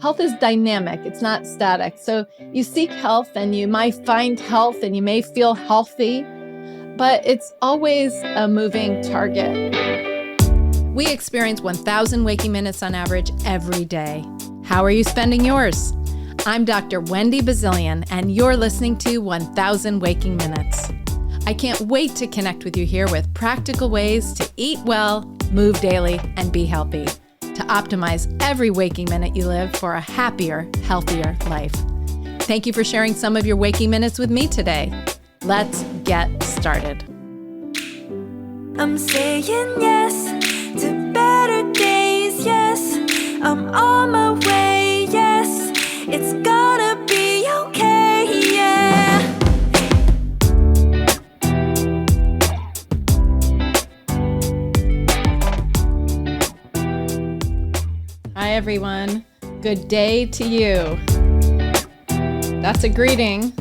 Health is dynamic. It's not static. So you seek health and you might find health and you may feel healthy, but it's always a moving target. We experience 1,000 waking minutes on average every day. How are you spending yours? I'm Dr. Wendy Bazilian, and you're listening to 1,000 Waking Minutes. I can't wait to connect with you here with practical ways to eat well, move daily, and be healthy, to optimize every waking minute you live for a happier, healthier life. Thank you for sharing some of your waking minutes with me today. Let's get started. I'm saying yes to better days, yes. I'm on my way, yes. It's gonna be okay, yeah. Hi, everyone. Good day to you. That's a greeting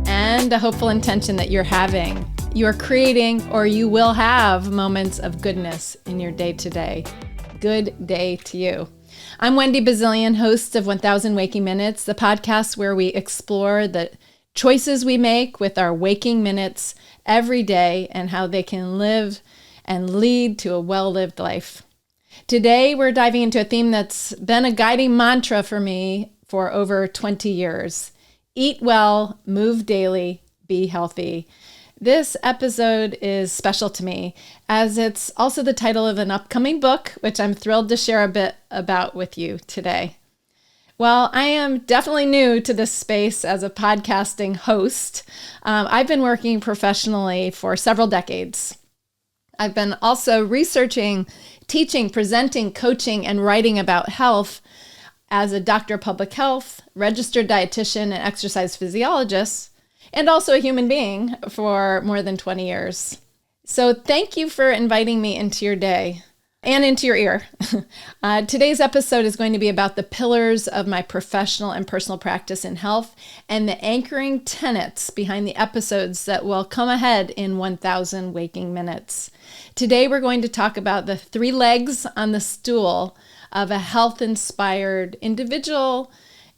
and a hopeful intention that you're having. You are creating, or you will have, moments of goodness in your day to day. Good day to you. I'm Wendy Bazilian, host of 1,000 Waking Minutes, the podcast where we explore the choices we make with our waking minutes every day and how they can live and lead to a well-lived life. Today, we're diving into a theme that's been a guiding mantra for me for over 20 years. Eat well, move daily, be healthy. This episode is special to me as it's also the title of an upcoming book, which I'm thrilled to share a bit about with you today. Well, I am definitely new to this space as a podcasting host. I've been working professionally for several decades. I've been also researching, teaching, presenting, coaching, and writing about health as a doctor of public health, registered dietitian, and exercise physiologist, and also a human being for more than 20 years. So thank you for inviting me into your day and into your ear. Today's episode is going to be about the pillars of my professional and personal practice in health and the anchoring tenets behind the episodes that will come ahead in 1,000 Waking Minutes. Today, we're going to talk about the three legs on the stool of a health-inspired individual,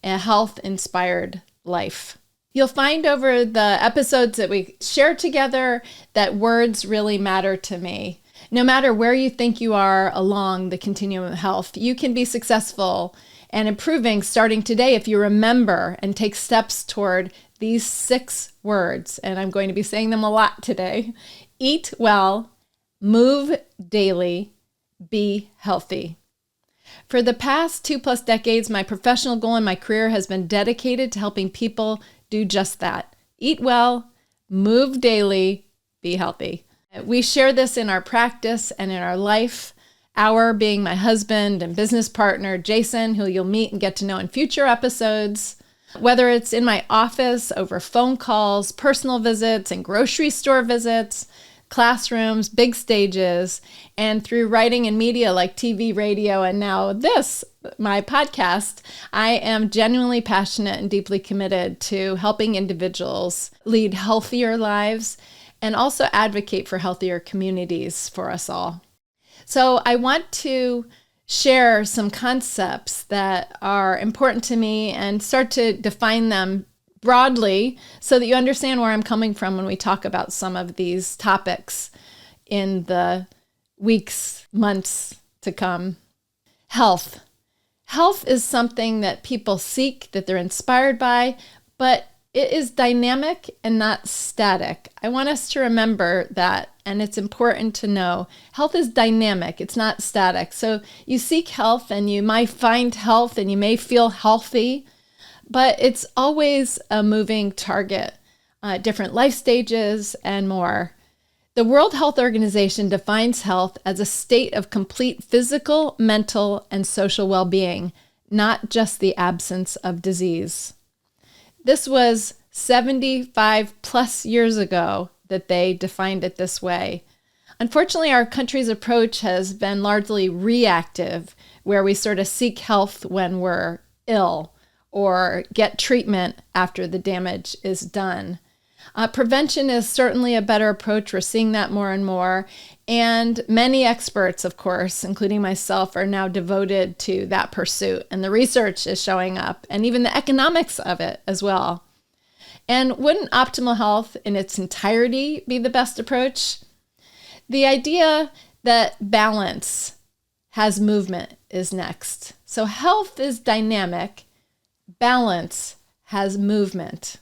a health-inspired life. You'll find over the episodes that we share together that words really matter to me. No matter where you think you are along the continuum of health, you can be successful and improving starting today if you remember and take steps toward these 6 words. And I'm going to be saying them a lot today. Eat well, move daily, be healthy. For the past 2+ decades, my professional goal in my career has been dedicated to helping people do just that. Eat well, move daily, be healthy. We share this in our practice and in our life. Our being my husband and business partner, Jason, who you'll meet and get to know in future episodes. Whether it's in my office, over phone calls, personal visits, and grocery store visits, classrooms, big stages, and through writing and media like TV, radio, and now this, my podcast, I am genuinely passionate and deeply committed to helping individuals lead healthier lives and also advocate for healthier communities for us all. So I want to share some concepts that are important to me and start to define them broadly so that you understand where I'm coming from when we talk about some of these topics in the weeks, months to come. Health. Health is something that people seek, that they're inspired by, but it is dynamic and not static. I want us to remember that, and it's important to know. Health is dynamic, it's not static. So you seek health and you might find health and you may feel healthy, but it's always a moving target, different life stages and more. The World Health Organization defines health as a state of complete physical, mental, and social well-being, not just the absence of disease. This was 75 plus years ago that they defined it this way. Unfortunately, our country's approach has been largely reactive, where we sort of seek health when we're ill or get treatment after the damage is done. Prevention is certainly a better approach. We're seeing that more and more. And many experts, of course, including myself, are now devoted to that pursuit. And the research is showing up, and even the economics of it as well. And wouldn't optimal health in its entirety be the best approach? The idea that balance has movement is next. So health is dynamic, balance has movement.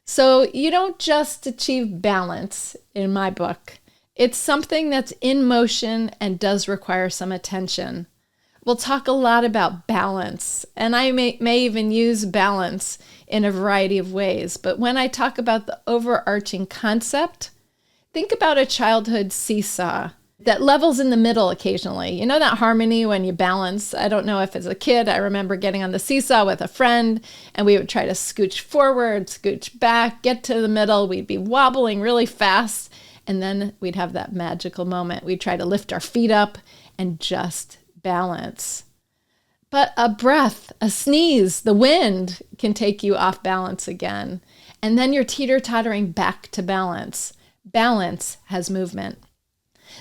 So you don't just achieve balance in my book. It's something that's in motion and does require some attention. We'll talk a lot about balance, and I may even use balance in a variety of ways. But when I talk about the overarching concept, think about a childhood seesaw that levels in the middle occasionally. You know that harmony when you balance? I don't know if as a kid, I remember getting on the seesaw with a friend and we would try to scooch forward, scooch back, get to the middle. We'd be wobbling really fast. And then we'd have that magical moment. We'd try to lift our feet up and just balance. But a breath, a sneeze, the wind can take you off balance again. And then you're teeter-tottering back to balance. Balance has movement.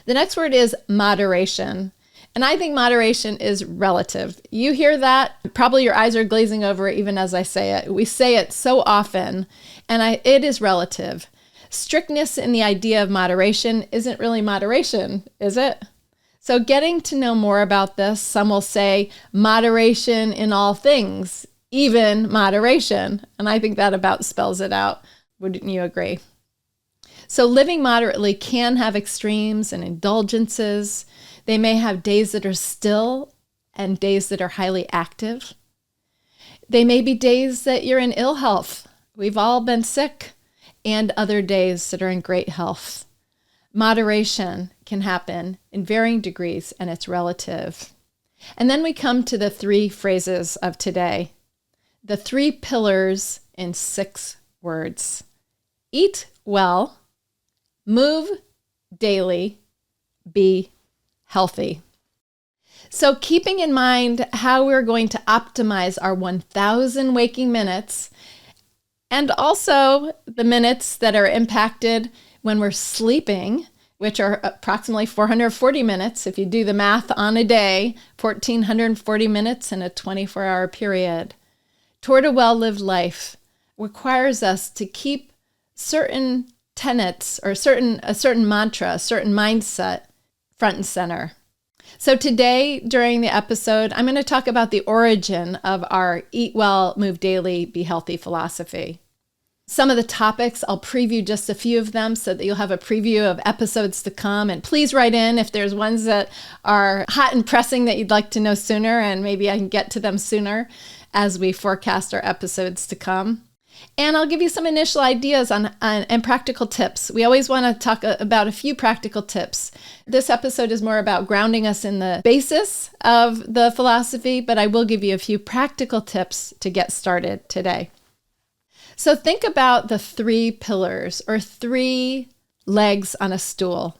The next word is moderation. And I think moderation is relative. You hear that? Probably your eyes are glazing over even as I say it. We say it so often, and it is relative. Strictness in the idea of moderation isn't really moderation, is it? So getting to know more about this, some will say moderation in all things, even moderation. And I think that about spells it out. Wouldn't you agree? So living moderately can have extremes and indulgences. They may have days that are still and days that are highly active. They may be days that you're in ill health. We've all been sick, and other days that are in great health. Moderation can happen in varying degrees, and it's relative. And then we come to the three phrases of today, the three pillars in 6 words. Eat well, move daily, be healthy. So keeping in mind how we're going to optimize our 1,000 waking minutes, and also the minutes that are impacted when we're sleeping, which are approximately 440 minutes. If you do the math on a day, 1,440 minutes in a 24-hour period. Toward a well-lived life requires us to keep certain tenets or a certain mantra, a certain mindset front and center. So today, during the episode, I'm going to talk about the origin of our Eat Well, Move Daily, Be Healthy philosophy. Some of the topics, I'll preview just a few of them so that you'll have a preview of episodes to come. And please write in if there's ones that are hot and pressing that you'd like to know sooner, and maybe I can get to them sooner as we forecast our episodes to come. And I'll give you some initial ideas and practical tips. We always want to talk about a few practical tips. This episode is more about grounding us in the basis of the philosophy, but I will give you a few practical tips to get started today. So think about the 3 pillars or 3 legs on a stool.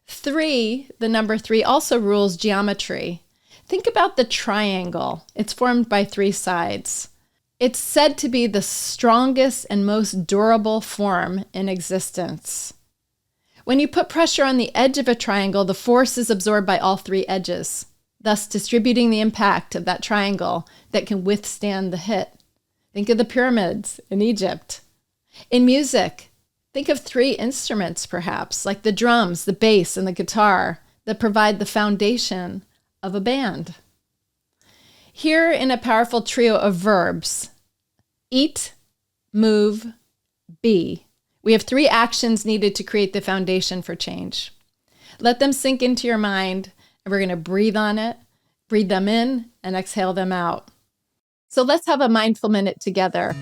3, the number 3, also rules geometry. Think about the triangle. It's formed by 3 sides. It's said to be the strongest and most durable form in existence. When you put pressure on the edge of a triangle, the force is absorbed by all 3 edges, thus distributing the impact of that triangle that can withstand the hit. Think of the pyramids in Egypt. In music, think of 3 instruments perhaps, like the drums, the bass, and the guitar that provide the foundation of a band. Here in a powerful trio of verbs, eat, move, be. We have 3 actions needed to create the foundation for change. Let them sink into your mind, and we're going to breathe on it, breathe them in, and exhale them out. So let's have a mindful minute together.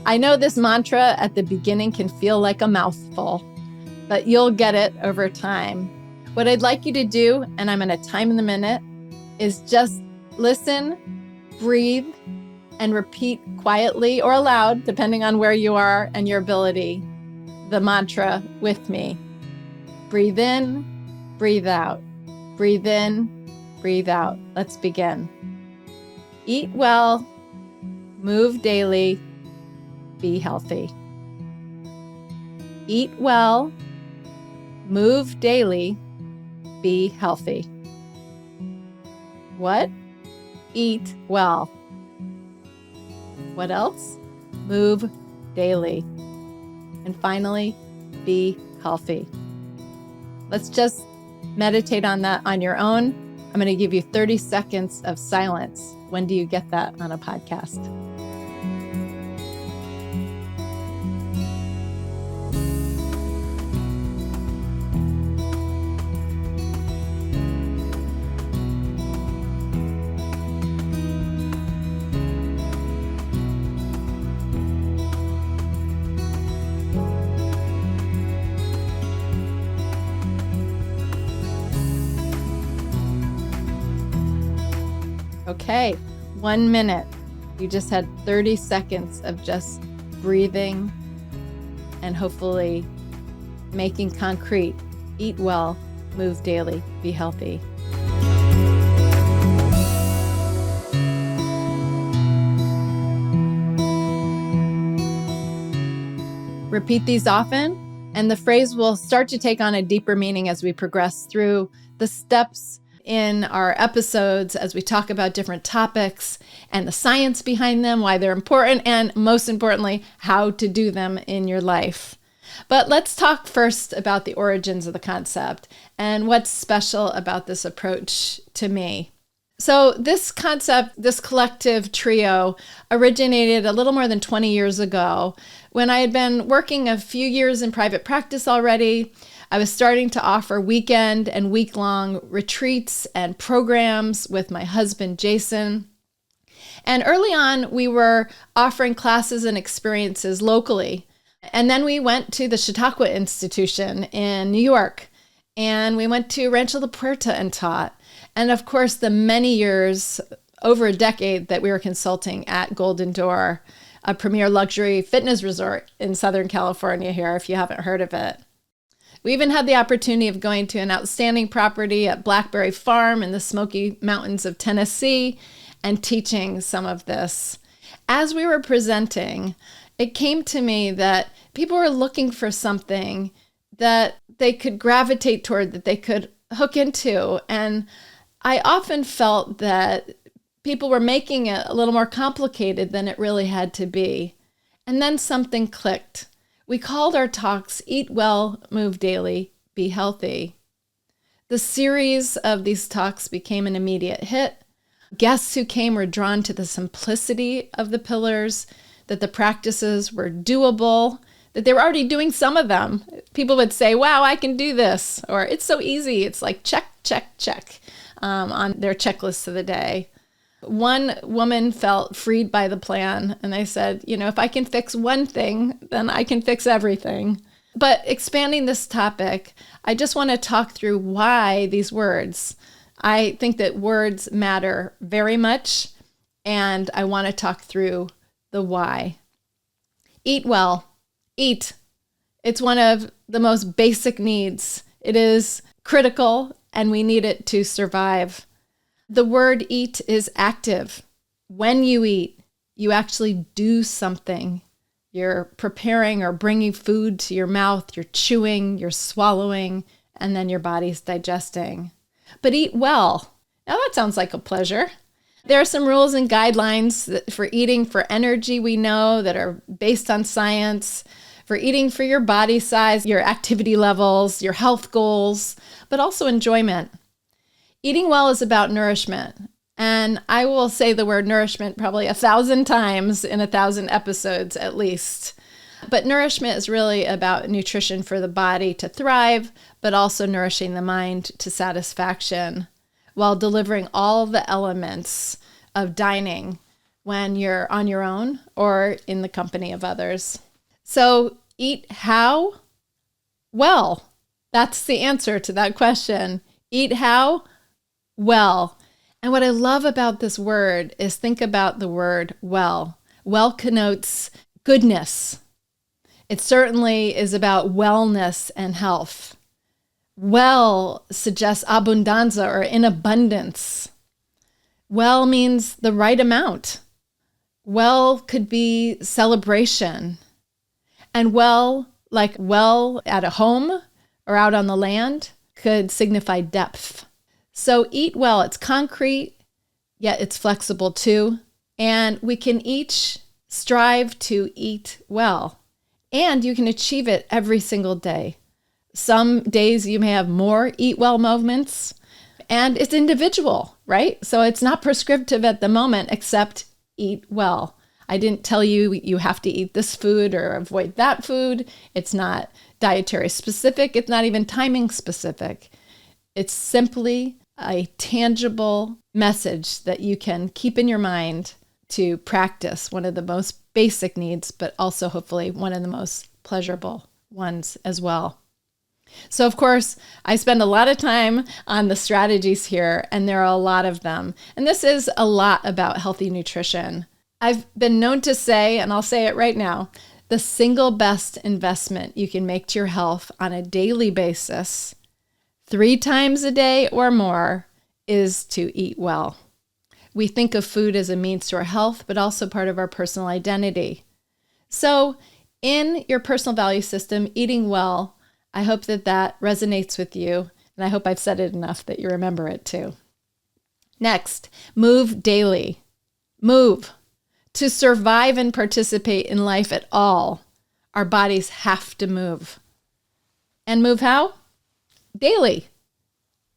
I know this mantra at the beginning can feel like a mouthful, but you'll get it over time. What I'd like you to do, and I'm going to time the minute, is just listen, breathe, and repeat quietly or aloud, depending on where you are and your ability, the mantra with me. Breathe in, breathe out. Breathe in, breathe out. Let's begin. Eat well, move daily, be healthy. Eat well, move daily, be healthy. What? Eat well. What else? Move daily. And finally, be healthy. Let's just meditate on that on your own. I'm going to give you 30 seconds of silence. When do you get that on a podcast? Okay, 1 minute. You just had 30 seconds of just breathing and hopefully making concrete. Eat well, move daily, be healthy. Repeat these often, and the phrase will start to take on a deeper meaning as we progress through the steps in our episodes, as we talk about different topics and the science behind them, why they're important, and most importantly, how to do them in your life. But let's talk first about the origins of the concept and what's special about this approach to me. So this concept, this collective trio, originated a little more than 20 years ago when I had been working a few years in private practice already. I was starting to offer weekend and week-long retreats and programs with my husband, Jason. And early on, we were offering classes and experiences locally. And then we went to the Chautauqua Institution in New York. And we went to Rancho La Puerta and taught. And of course, the many years, over a decade, that we were consulting at Golden Door, a premier luxury fitness resort in Southern California here, if you haven't heard of it. We even had the opportunity of going to an outstanding property at Blackberry Farm in the Smoky Mountains of Tennessee and teaching some of this. As we were presenting, it came to me that people were looking for something that they could gravitate toward, that they could hook into. And I often felt that people were making it a little more complicated than it really had to be. And then something clicked. We called our talks Eat Well, Move Daily, Be Healthy. The series of these talks became an immediate hit. Guests who came were drawn to the simplicity of the pillars, that the practices were doable, that they were already doing some of them. People would say, wow, I can do this, or it's so easy. It's like check, check, check on their checklist of the day. One woman felt freed by the plan, and I said, if I can fix one thing, then I can fix everything. But expanding this topic, I just want to talk through why these words. I think that words matter very much, and I want to talk through the why. Eat well. Eat. It's one of the most basic needs. It is critical, and we need it to survive. The word eat is active. When you eat, you actually do something. You're preparing or bringing food to your mouth, you're chewing, you're swallowing, and then your body's digesting. But eat well. Now that sounds like a pleasure. There are some rules and guidelines for eating for energy we know that are based on science, for eating for your body size, your activity levels, your health goals, but also enjoyment. Eating well is about nourishment, and I will say the word nourishment probably 1,000 times in 1,000 episodes at least. But nourishment is really about nutrition for the body to thrive, but also nourishing the mind to satisfaction, while delivering all the elements of dining when you're on your own or in the company of others. So eat how? Well, that's the answer to that question. Eat how? Well. And what I love about this word is think about the word well. Well connotes goodness. It certainly is about wellness and health. Well suggests abundanza or in abundance. Well means the right amount. Well could be celebration. And well like well at a home or out on the land, could signify depth. So eat well, it's concrete, yet it's flexible too. And we can each strive to eat well. And you can achieve it every single day. Some days you may have more eat well moments, and it's individual, right? So it's not prescriptive at the moment, except eat well. I didn't tell you you have to eat this food or avoid that food. It's not dietary specific. It's not even timing specific. It's simply a tangible message that you can keep in your mind to practice one of the most basic needs, but also hopefully one of the most pleasurable ones as well. So of course, I spend a lot of time on the strategies here, and there are a lot of them. And this is a lot about healthy nutrition. I've been known to say, and I'll say it right now, the single best investment you can make to your health on a daily basis, 3 times a day or more, is to eat well. We think of food as a means to our health, but also part of our personal identity. So in your personal value system, eating well, I hope that that resonates with you, and I hope I've said it enough that you remember it too. Next, move daily. Move. To survive and participate in life at all, our bodies have to move. And move how? Daily.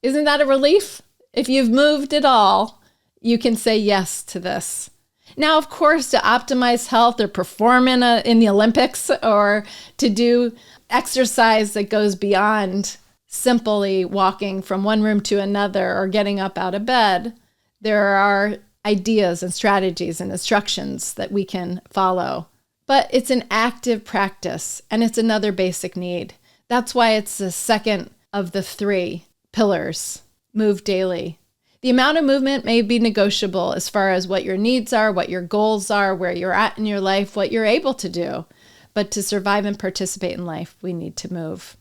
Isn't that a relief? If you've moved at all, you can say yes to this. Now, of course, to optimize health or perform in the Olympics or to do exercise that goes beyond simply walking from one room to another or getting up out of bed, there are ideas and strategies and instructions that we can follow. But it's an active practice, and it's another basic need. That's why it's the second of the 3 pillars, move daily. The amount of movement may be negotiable as far as what your needs are, what your goals are, where you're at in your life, what you're able to do. But to survive and participate in life, we need to move.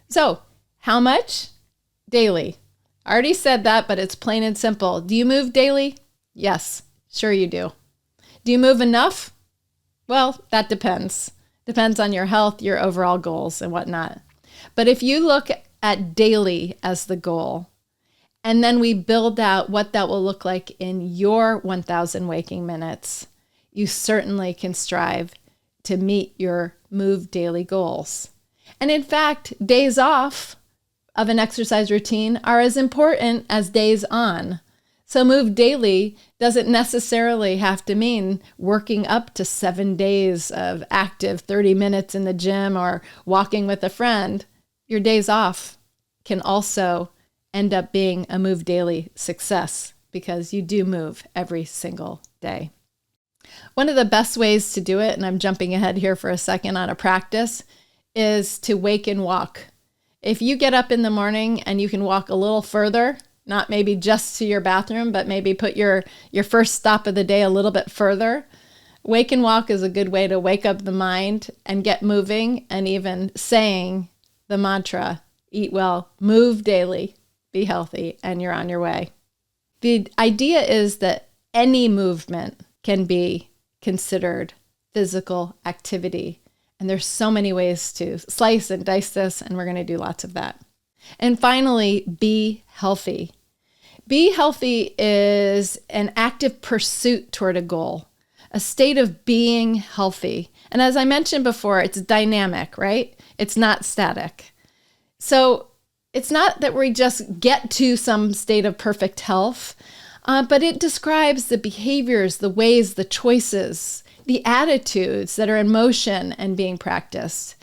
So, how much? Daily. I already said that, but it's plain and simple. Do you move daily? Yes, sure you do. Do you move enough? Well, that depends. Depends on your health, your overall goals, and whatnot. But if you look at daily as the goal, and then we build out what that will look like in your 1,000 waking minutes, you certainly can strive to meet your move daily goals. And in fact, days off of an exercise routine are as important as days on. So move daily doesn't necessarily have to mean working up to 7 days of active 30 minutes in the gym or walking with a friend. Your days off can also end up being a move daily success because you do move every single day. One of the best ways to do it, and I'm jumping ahead here for a second on a practice, is to wake and walk. If you get up in the morning and you can walk a little further, not maybe just to your bathroom, but maybe put your first stop of the day a little bit further, wake and walk is a good way to wake up the mind and get moving, and even saying the mantra, eat well, move daily, be healthy, and you're on your way. The idea is that any movement can be considered physical activity. And there's so many ways to slice and dice this, and we're going to do lots of that. And finally, be healthy. Be healthy is an active pursuit toward a goal, a state of being healthy. And as I mentioned before, it's dynamic, right? It's not static. So it's not that we just get to some state of perfect health, but it describes the behaviors, the ways, the choices, the attitudes that are in motion and being practiced.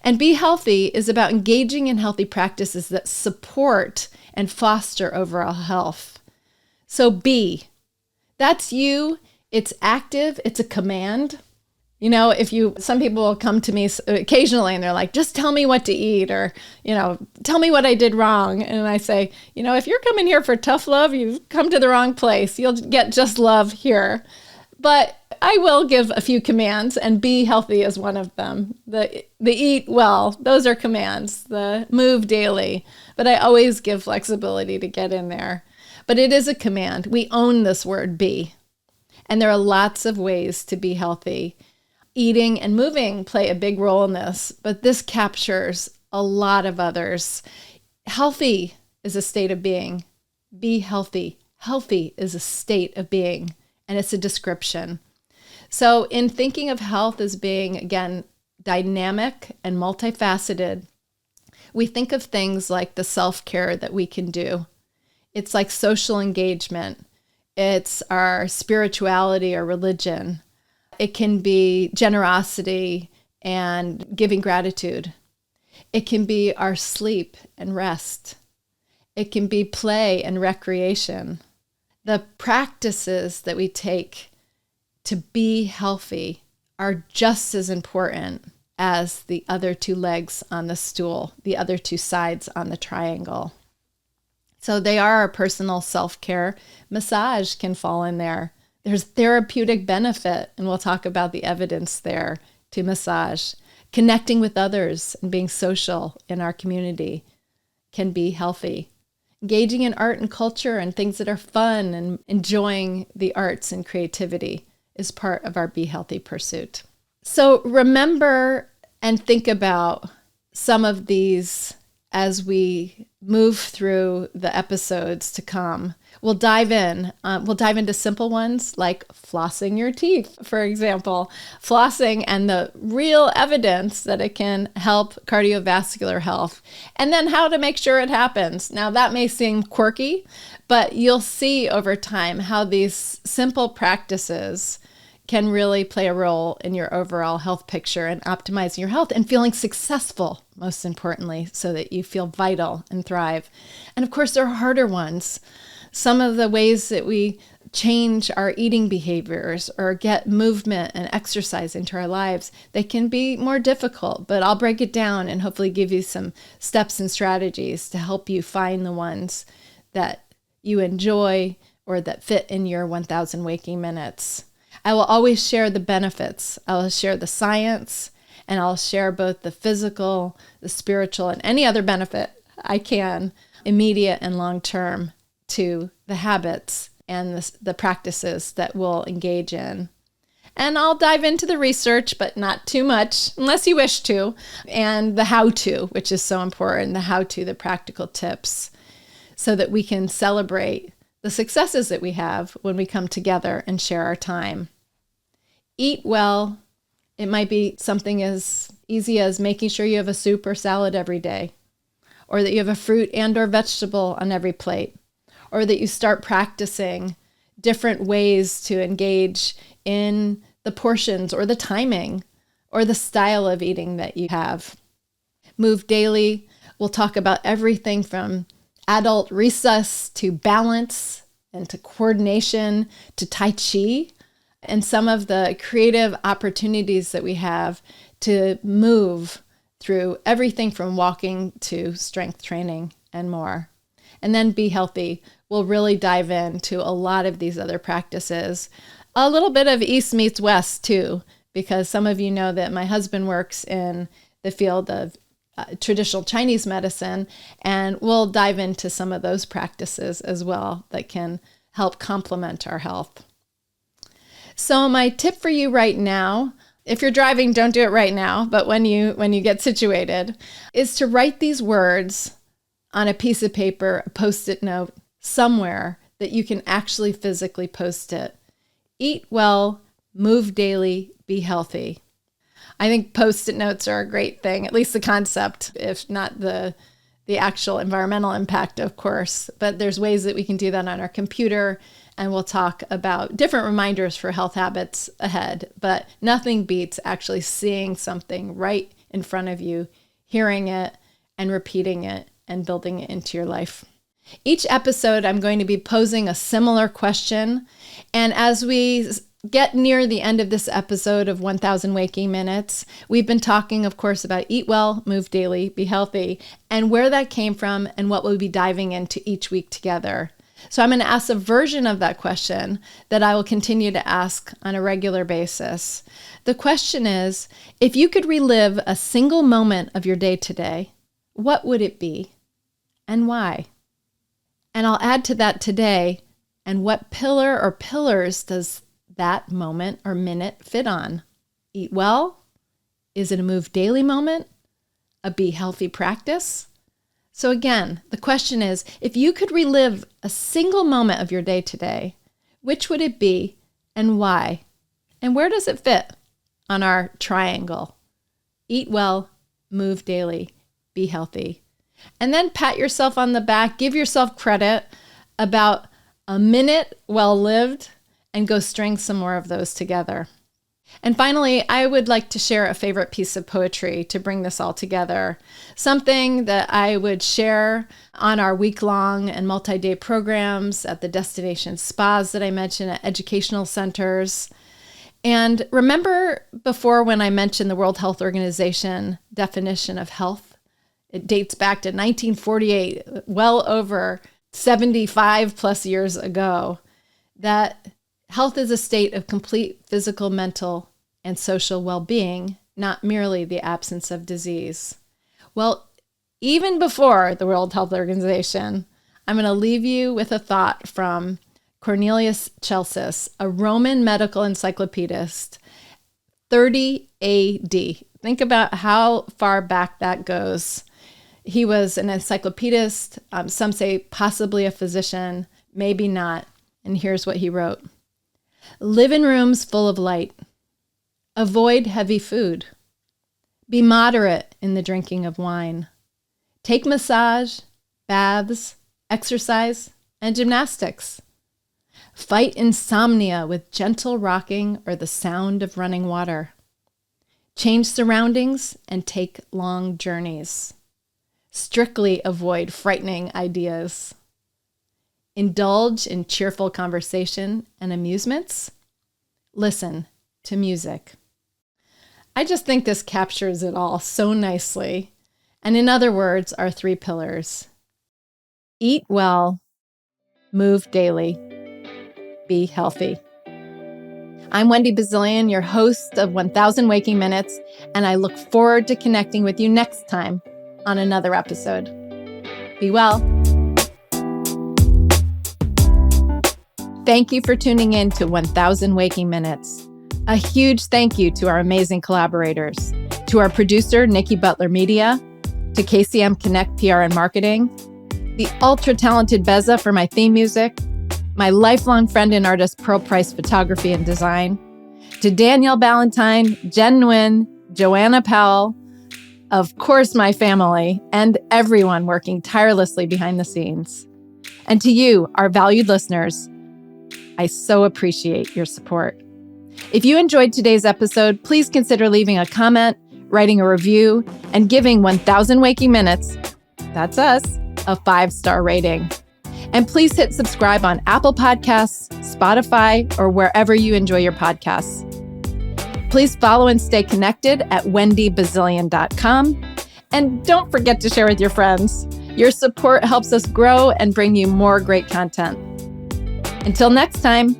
And be healthy is about engaging in healthy practices that support and foster overall health. So be. That's you. It's active. It's a command. You know, some people will come to me occasionally and they're like, just tell me what to eat, or, tell me what I did wrong. And I say, if you're coming here for tough love, you've come to the wrong place. You'll get just love here. But I will give a few commands, and be healthy is one of them. The eat well, those are commands. The move daily. But I always give flexibility to get in there. But it is a command. We own this word be. And there are lots of ways to be healthy. eating and moving play a big role in this, but this captures a lot of others. Healthy is a state of being. Be healthy. Healthy is a state of being, and it's a description. So in thinking of health as being, again, dynamic and multifaceted, we think of things like the self-care that we can do. It's like social engagement. It's our spirituality or religion. It can be generosity and giving gratitude. It can be our sleep and rest. It can be play and recreation. The practices that we take to be healthy are just as important as the other two legs on the stool, the other two sides on the triangle. So they are our personal self-care. Massage can fall in there. There's therapeutic benefit, and we'll talk about the evidence there to massage. Connecting with others and being social in our community can be healthy. Engaging in art and culture and things that are fun and enjoying the arts and creativity is part of our Be Healthy pursuit. So remember and think about some of these as we move through the episodes to come. We'll dive into simple ones like flossing your teeth, for example. Flossing and the real evidence that it can help cardiovascular health. And then how to make sure it happens. Now that may seem quirky, but you'll see over time how these simple practices can really play a role in your overall health picture and optimizing your health and feeling successful, most importantly, so that you feel vital and thrive. And of course, there are harder ones. Some of the ways that we change our eating behaviors or get movement and exercise into our lives, they can be more difficult, but I'll break it down and hopefully give you some steps and strategies to help you find the ones that you enjoy or that fit in your 1,000 waking minutes. I will always share the benefits. I'll share the science, and I'll share both the physical, the spiritual, and any other benefit I can, immediate and long-term, to the habits and the practices that we'll engage in. And I'll dive into the research, but not too much, unless you wish to, and the how-to, which is so important, the how-to, the practical tips, so that we can celebrate the successes that we have when we come together and share our time. Eat well. It might be something as easy as making sure you have a soup or salad every day, or that you have a fruit and or vegetable on every plate, or that you start practicing different ways to engage in the portions or the timing or the style of eating that you have. Move daily. We'll talk about everything from adult recess to balance and to coordination to Tai Chi and some of the creative opportunities that we have to move through everything from walking to strength training and more. And then Be Healthy. We'll really dive into a lot of these other practices. A little bit of East meets West too, because some of you know that my husband works in the field of traditional Chinese medicine, and we'll dive into some of those practices as well that can help complement our health. So my tip for you right now, if you're driving, don't do it right now, but when you get situated, is to write these words on a piece of paper, a Post-it note, somewhere that you can actually physically post it. Eat well, move daily, be healthy. I think Post-it notes are a great thing, at least the concept, if not the actual environmental impact, of course. But there's ways that we can do that on our computer, and we'll talk about different reminders for health habits ahead. But nothing beats actually seeing something right in front of you, hearing it, and repeating it, and building it into your life. Each episode, I'm going to be posing a similar question. And as we get near the end of this episode of 1,000 Waking Minutes, we've been talking, of course, about eat well, move daily, be healthy, and where that came from and what we'll be diving into each week together. So I'm going to ask a version of that question that I will continue to ask on a regular basis. The question is, if you could relive a single moment of your day today, what would it be and why? And I'll add to that today, and what pillar or pillars does that moment or minute fit on? eat well? Is it a move daily moment? A be healthy practice? So again, the question is, if you could relive a single moment of your day today, which would it be and why? And where does it fit on our triangle? Eat well, move daily, be healthy. And then pat yourself on the back, give yourself credit about a minute well lived, and go string some more of those together. And finally, I would like to share a favorite piece of poetry to bring this all together. Something that I would share on our week-long and multi-day programs at the destination spas that I mentioned, at educational centers. And remember before when I mentioned the World Health Organization definition of health? It dates back to 1948, well over 75 plus years ago, that health is a state of complete physical, mental, and social well-being, not merely the absence of disease. Well, even before the World Health Organization, I'm going to leave you with a thought from Cornelius Celsus, a Roman medical encyclopedist, 30 AD. Think about how far back that goes. He was an encyclopedist, some say possibly a physician, maybe not. And here's what he wrote. Live in rooms full of light. Avoid heavy food. Be moderate in the drinking of wine. Take massage, baths, exercise, and gymnastics. Fight insomnia with gentle rocking or the sound of running water. Change surroundings and take long journeys. Strictly avoid frightening ideas. Indulge in cheerful conversation and amusements. Listen to music. I just think this captures it all so nicely. And in other words, our 3 pillars. Eat well, move daily, be healthy. I'm Wendy Bazilian, your host of 1000 Waking Minutes, and I look forward to connecting with you next time on another episode. Be well. Thank you for tuning in to 1000 Waking Minutes. A huge thank you to our amazing collaborators, to our producer, Nikki Butler Media, to KCM Connect PR and Marketing, the ultra-talented Beza for my theme music, my lifelong friend and artist, Pearl Price Photography and Design, to Danielle Ballantyne, Jen Nguyen, Joanna Powell, of course, my family, and everyone working tirelessly behind the scenes. And to you, our valued listeners, I so appreciate your support. If you enjoyed today's episode, please consider leaving a comment, writing a review, and giving 1000 Waking Minutes, that's us, a 5-star rating. And please hit subscribe on Apple Podcasts, Spotify, or wherever you enjoy your podcasts. Please follow and stay connected at wendybazilian.com. And don't forget to share with your friends. Your support helps us grow and bring you more great content. Until next time,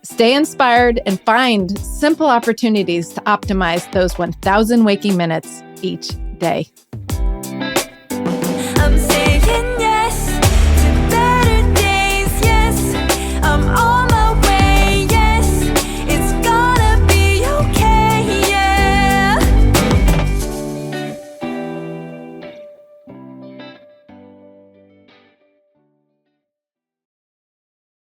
stay inspired and find simple opportunities to optimize those 1000 waking minutes each day.